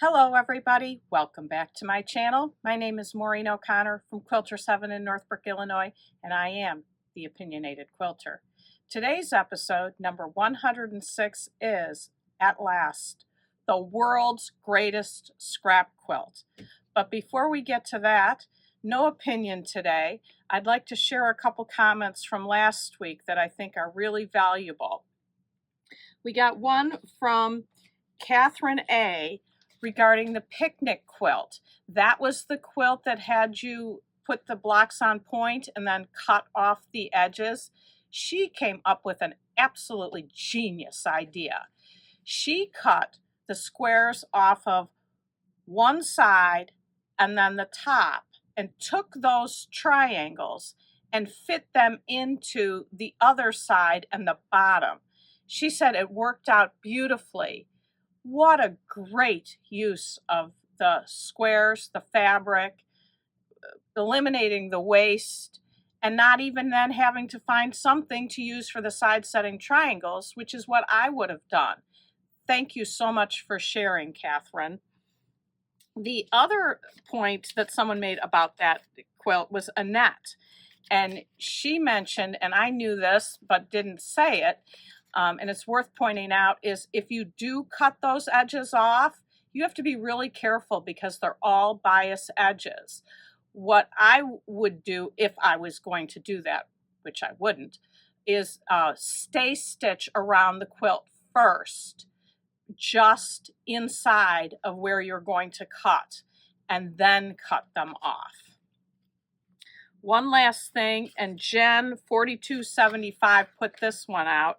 Hello everybody, welcome back to my channel. My name is Maureen O'Connor from Quilter 7 in Northbrook, Illinois, and I am the Opinionated Quilter. Today's episode, number 106, is, at last, the world's greatest scrap quilt. But before we get to that, no opinion today. I'd like to share a couple comments from last week that I think are really valuable. We got one from Catherine A. regarding the picnic quilt. That was the quilt that had you put the blocks on point and then cut off the edges. She came up with an absolutely genius idea. She cut the squares off of one side and then the top and took those triangles and fit them into the other side and the bottom. She said it worked out beautifully. What a great use of the squares, the fabric, eliminating the waste, and not even then having to find something to use for the side setting triangles, which is what I would have done. Thank you so much for sharing, Catherine. The other point that someone made about that quilt was Annette. And she mentioned, and I knew this but didn't say it, and it's worth pointing out, is if you do cut those edges off, you have to be really careful because they're all bias edges. What I would do if I was going to do that, which I wouldn't, is stay stitch around the quilt first, just inside of where you're going to cut, and then cut them off. One last thing, and Jen 4275 put this one out.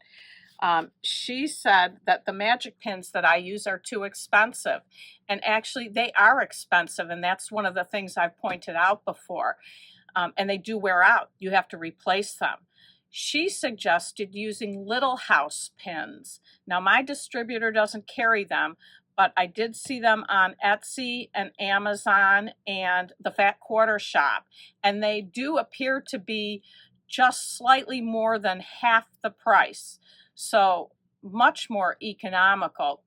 She said that the magic pins that I use are too expensive. And actually they are expensive, and that's one of the things I've pointed out before. And they do wear out. You have to replace them. She suggested using little house pins. Now my distributor doesn't carry them, but I did see them on Etsy and Amazon and the Fat Quarter Shop. And they do appear to be just slightly more than half the price. So much more economical.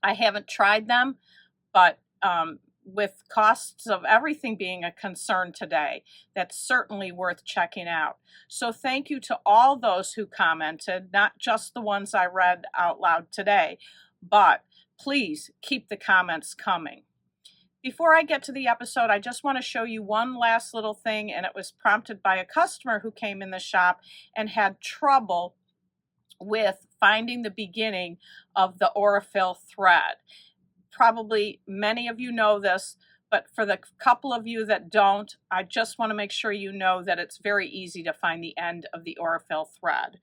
I haven't tried them, but with costs of everything being a concern today, that's certainly worth checking out. So thank you to all those who commented, not just the ones I read out loud today, but please keep the comments coming. Before I get to the episode, I just want to show you one last little thing, and it was prompted by a customer who came in the shop and had trouble with finding the beginning of the Aurifil thread. Probably many of you know this, but for the couple of you that don't, I just want to make sure you know that it's very easy to find the end of the Aurifil thread.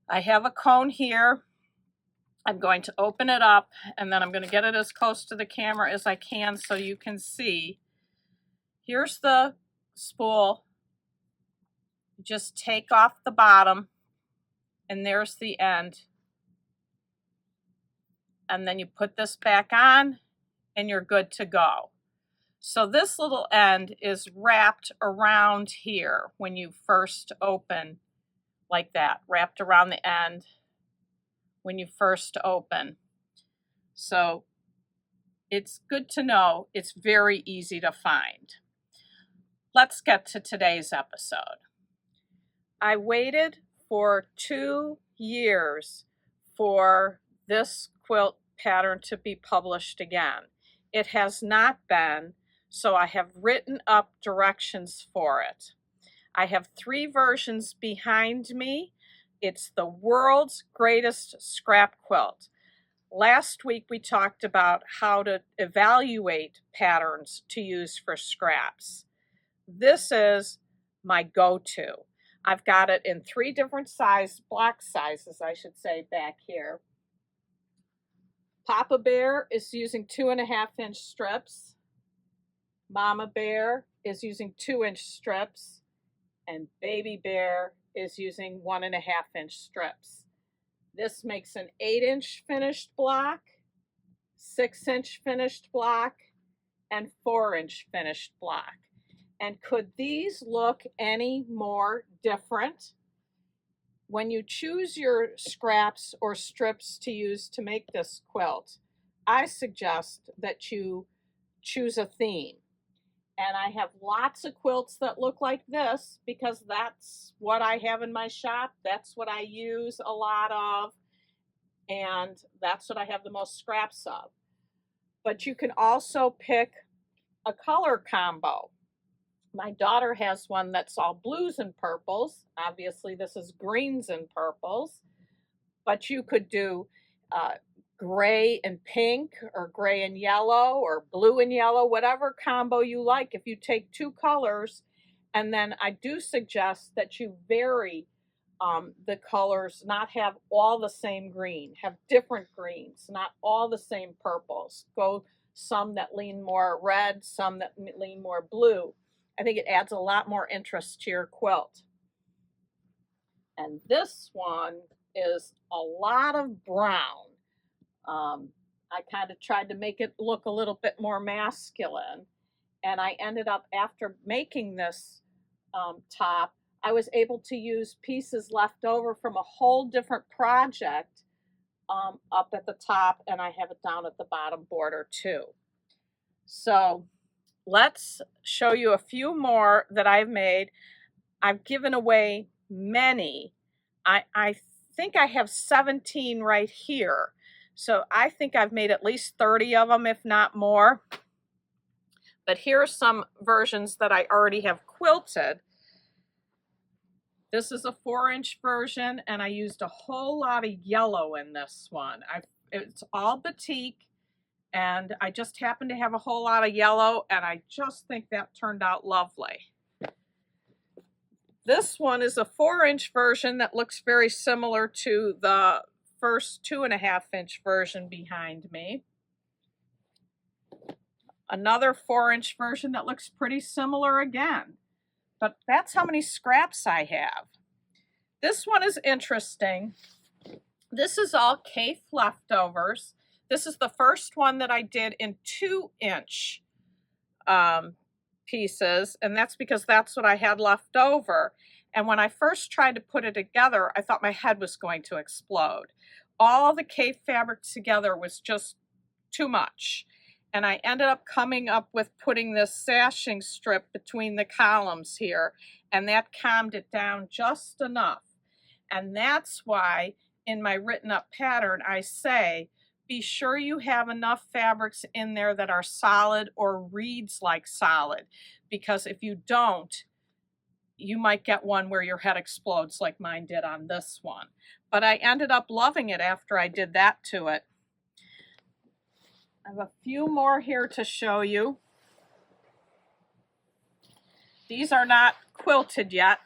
I have a cone here. I'm going to open it up, and then I'm going to get it as close to the camera as I can so you can see. Here's the spool. Just take off the bottom, and there's the end. And then you put this back on and you're good to go. So this little end is wrapped around here when you first open, like that, wrapped around the end when you first open. So it's good to know. It's very easy to find. Let's get to today's episode. I waited for 2 years for this quilt pattern to be published again. It has not been, so I have written up directions for it. I have 3 versions behind me. It's the world's greatest scrap quilt. Last week we talked about how to evaluate patterns to use for scraps. This is my go-to. I've got it in 3 different block sizes, I should say, back here. Papa Bear is using 2.5-inch strips. Mama Bear is using 2-inch strips. And Baby Bear is using 1.5-inch strips. This makes an 8-inch finished block, 6-inch finished block, and 4-inch finished block. And could these look any more different? When you choose your scraps or strips to use to make this quilt, I suggest that you choose a theme. And I have lots of quilts that look like this because that's what I have in my shop. That's what I use a lot of. And that's what I have the most scraps of. But you can also pick a color combo. My daughter has one that's all blues and purples. Obviously, this is greens and purples. But you could do gray and pink, or gray and yellow, or blue and yellow, whatever combo you like. If you take two colors, and then I do suggest that you vary the colors, not have all the same green, have different greens, not all the same purples. Go some that lean more red, some that lean more blue. I think it adds a lot more interest to your quilt. And this one is a lot of brown. I kind of tried to make it look a little bit more masculine. And I ended up, after making this top, I was able to use pieces left over from a whole different project up at the top, and I have it down at the bottom border too. So let's show you a few more that I've made. I've given away many. I think I have 17 right here. So I think I've made at least 30 of them, if not more. But here are some versions that I already have quilted. This is a 4-inch version, and I used a whole lot of yellow in this one. It's all batik, and I just happen to have a whole lot of yellow, and I just think that turned out lovely. This one is a 4-inch version that looks very similar to the first 2.5-inch version behind me. Another 4-inch version that looks pretty similar again. But that's how many scraps I have. This one is interesting. This is all Kaffe leftovers. This is the first one that I did in 2-inch pieces, and that's because that's what I had left over. And when I first tried to put it together, I thought my head was going to explode. All the Kaffe fabric together was just too much. And I ended up coming up with putting this sashing strip between the columns here, and that calmed it down just enough. And that's why in my written up pattern I say, be sure you have enough fabrics in there that are solid or reads like solid, because if you don't, you might get one where your head explodes like mine did on this one. But I ended up loving it after I did that to it. I have a few more here to show you. These are not quilted yet.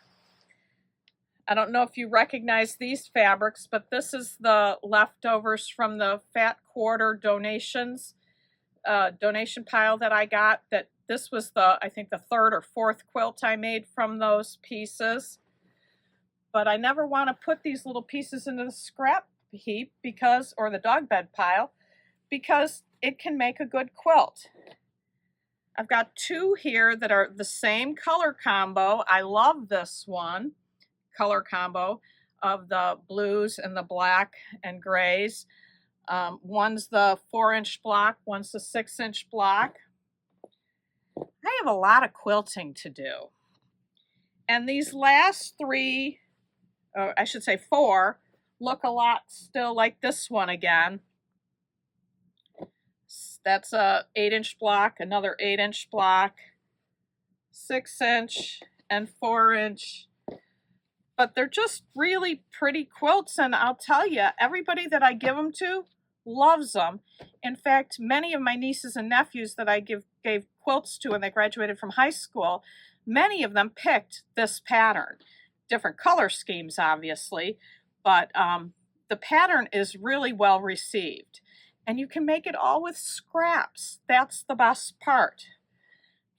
I don't know if you recognize these fabrics, but this is the leftovers from the Fat Quarter donations, donation pile that I got. That this was I think the 3rd or 4th quilt I made from those pieces. But I never want to put these little pieces into the scrap heap or the dog bed pile, because it can make a good quilt. I've got 2 here that are the same color combo. I love this one. Color combo of the blues and the black and grays. One's the 4-inch block, one's the 6-inch block. I have a lot of quilting to do. And these last 3, or I should say 4, look a lot still like this one again. That's a 8-inch block, another 8-inch block, 6-inch, and 4-inch. But they're just really pretty quilts, and I'll tell you, everybody that I give them to loves them. In fact, many of my nieces and nephews that I gave quilts to when they graduated from high school, many of them picked this pattern. Different color schemes, obviously, but the pattern is really well received. And you can make it all with scraps. That's the best part.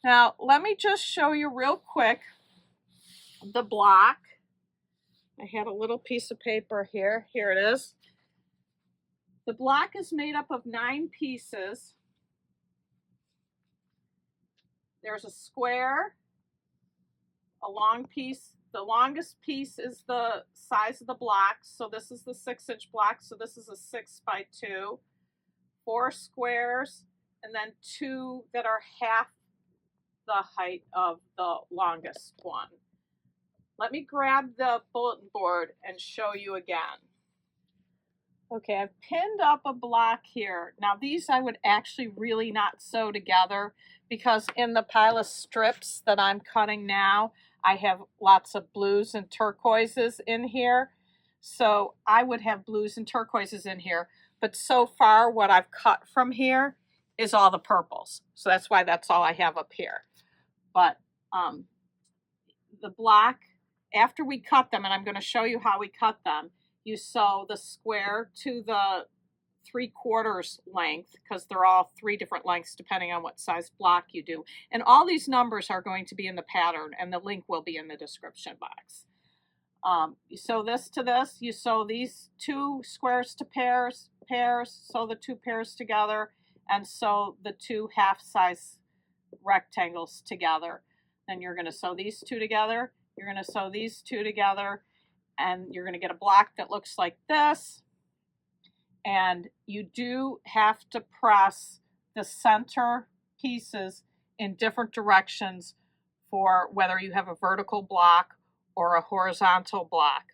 Now, let me just show you real quick the block. I had a little piece of paper here. Here it is. The block is made up of 9 pieces. There's a square, a long piece. The longest piece is the size of the block. So this is the 6-inch block. So this is a 6 by 2. 4 squares, and then 2 that are half the height of the longest one. Let me grab the bulletin board and show you again. Okay, I've pinned up a block here. Now these I would actually really not sew together because in the pile of strips that I'm cutting now, I have lots of blues and turquoises in here. So I would have blues and turquoises in here. But so far what I've cut from here is all the purples. So that's why that's all I have up here. But the block, after we cut them, and I'm going to show you how we cut them, you sew the square to the 3/4 length, because they're all 3 different lengths depending on what size block you do. And all these numbers are going to be in the pattern, and the link will be in the description box. You sew this to this, you sew these 2 squares to pairs, sew the 2 pairs together, and sew the 2 half-size rectangles together. Then you're going to sew these 2 together, you're going to sew these 2 together, and you're going to get a block that looks like this. And you do have to press the center pieces in different directions for whether you have a vertical block or a horizontal block.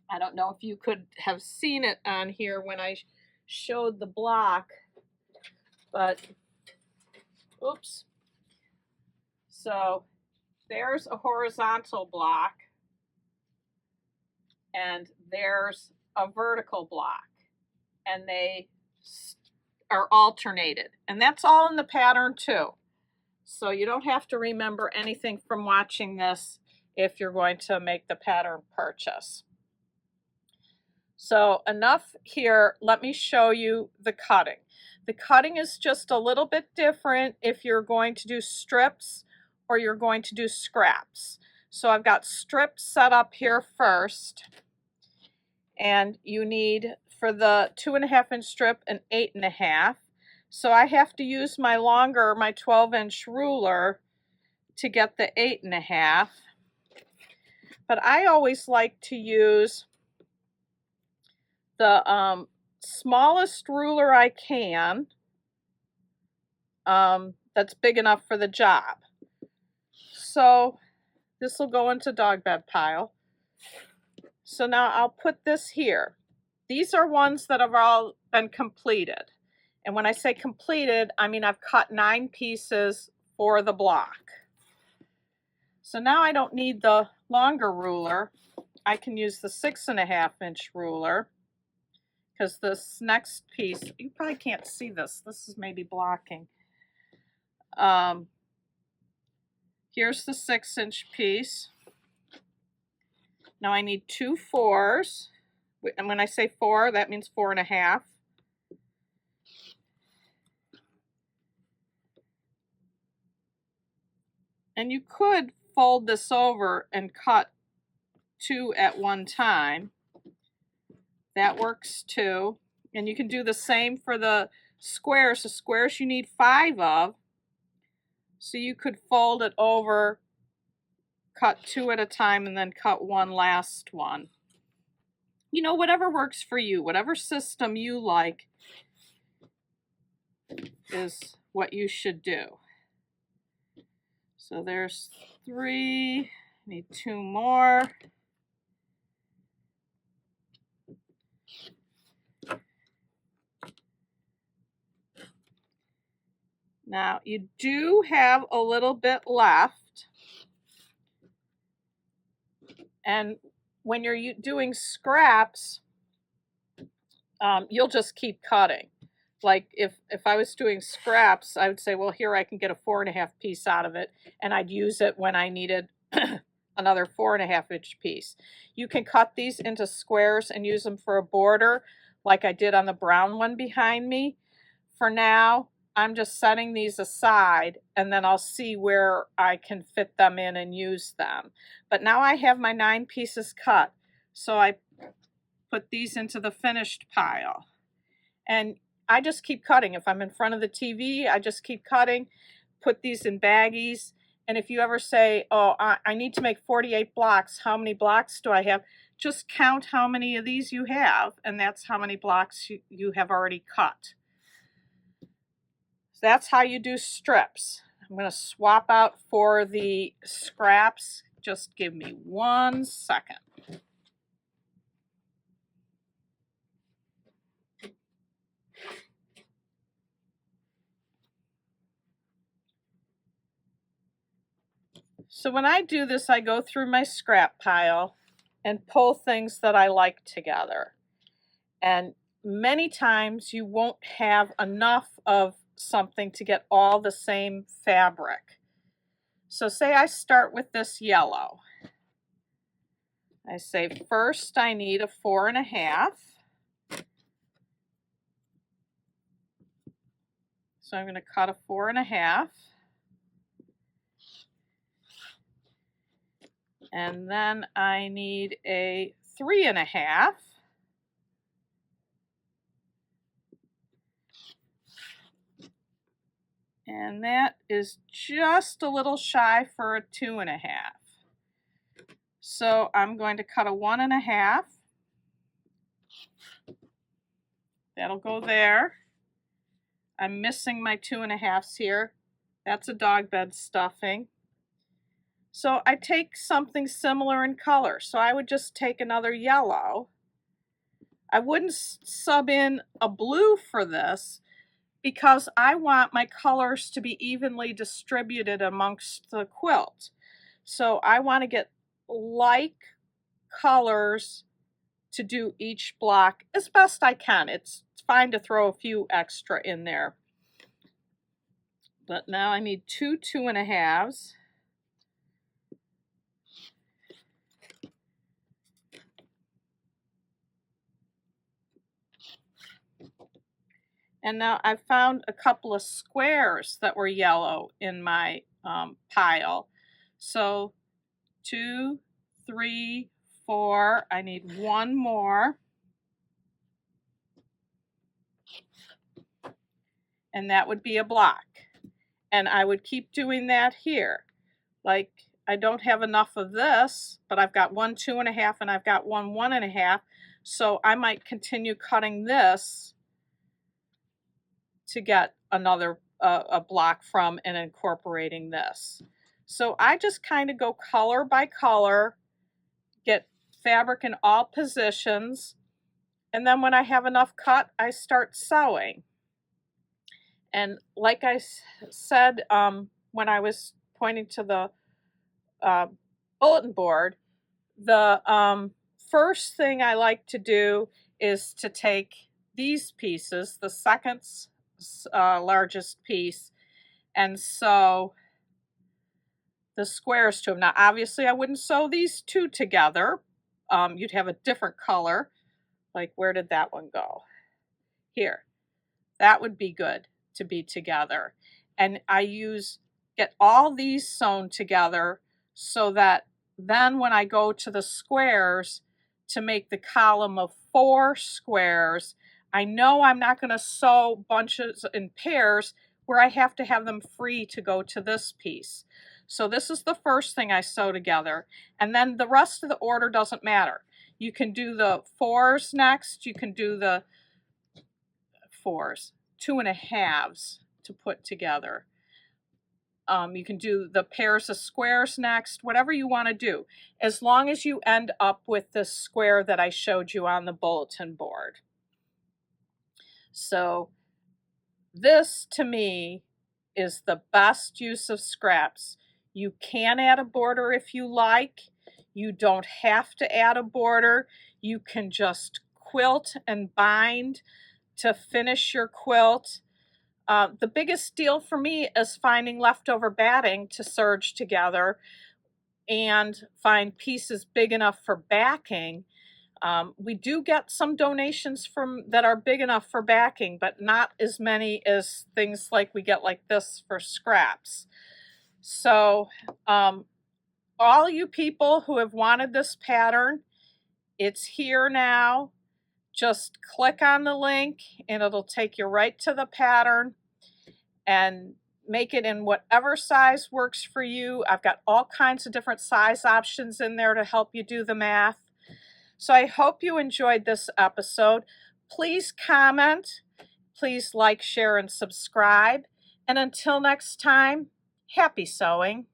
I don't know if you could have seen it on here when I showed the block, but oops. So there's a horizontal block and there's a vertical block, and they are alternated, and that's all in the pattern too. So you don't have to remember anything from watching this if you're going to make the pattern purchase. So enough here, let me show you the cutting. The cutting is just a little bit different if you're going to do strips or you're going to do scraps. So I've got strips set up here first, and you need for the 2.5-inch strip an 8.5. So I have to use my 12-inch ruler to get the 8.5. But I always like to use the smallest ruler I can that's big enough for the job. So this will go into dog bed pile. So now I'll put this here. These are ones that have all been completed. And when I say completed, I mean I've cut 9 pieces for the block. So now I don't need the longer ruler. I can use the 6.5-inch ruler, because this next piece, you probably can't see this. This is maybe blocking. Here's the 6-inch piece. Now I need 2 4s. And when I say 4, that means 4.5. And you could fold this over and cut 2 at one time. That works too. And you can do the same for the squares. The squares you need 5 of. So you could fold it over, cut 2 at a time, and then cut 1 last one. You know, whatever works for you, whatever system you like is what you should do. So there's 3, need 2 more. Now you do have a little bit left, and when you're doing scraps, you'll just keep cutting. Like if I was doing scraps, I would say, well, here I can get a 4.5 piece out of it, and I'd use it when I needed another 4.5-inch piece. You can cut these into squares and use them for a border, like I did on the brown one behind me. For now, I'm just setting these aside, and then I'll see where I can fit them in and use them. But now I have my 9 pieces cut, so I put these into the finished pile. And I just keep cutting. If I'm in front of the TV, I just keep cutting, put these in baggies. And if you ever say, oh, I need to make 48 blocks, how many blocks do I have? Just count how many of these you have, and that's how many blocks you have already cut. that's how you do strips. I'm going to swap out for the scraps. Just give me 1 second. So when I do this, I go through my scrap pile and pull things that I like together. And many times you won't have enough of something to get all the same fabric. So say I start with this yellow. I say first I need a 4.5. So I'm going to cut a 4.5. And then I need a 3.5. And that is just a little shy for a 2.5. So I'm going to cut a 1.5. That'll go there. I'm missing my 2.5s here. That's a dog bed stuffing. So I take something similar in color. So I would just take another yellow. I wouldn't sub in a blue for this because I want my colors to be evenly distributed amongst the quilt. So I want to get like colors to do each block as best I can. It's fine to throw a few extra in there. But now I need 2 2.5s. And now I found a couple of squares that were yellow in my pile. So 2, 3, 4. I need 1 more. And that would be a block. And I would keep doing that here. Like, I don't have enough of this, but I've got 1 2.5 and I've got 1 1.5. So I might continue cutting this to get another a block from and incorporating this. So I just kind of go color by color, get fabric in all positions, and then when I have enough cut, I start sewing. And like I said when I was pointing to the bulletin board, the first thing I like to do is to take these pieces, the second largest piece, and sew the squares to them. Now obviously I wouldn't sew these two together. You'd have a different color. Like, where did that one go? Here. That would be good to be together. And I get all these sewn together so that then when I go to the squares to make the column of 4 squares, I know I'm not going to sew bunches in pairs where I have to have them free to go to this piece. So this is the first thing I sew together, and then the rest of the order doesn't matter. You can do the 4s next, you can do the 4s, 2.5s to put together. You can do the pairs of squares next, whatever you want to do, as long as you end up with this square that I showed you on the bulletin board. So this, to me, is the best use of scraps. You can add a border if you like. You don't have to add a border. You can just quilt and bind to finish your quilt. The biggest deal for me is finding leftover batting to serge together and find pieces big enough for backing. We do get some donations that are big enough for backing, but not as many as things like we get like this for scraps. So all you people who have wanted this pattern, it's here now. Just click on the link and it'll take you right to the pattern, and make it in whatever size works for you. I've got all kinds of different size options in there to help you do the math. So I hope you enjoyed this episode. Please comment, please like, share, and subscribe. And until next time, happy sewing!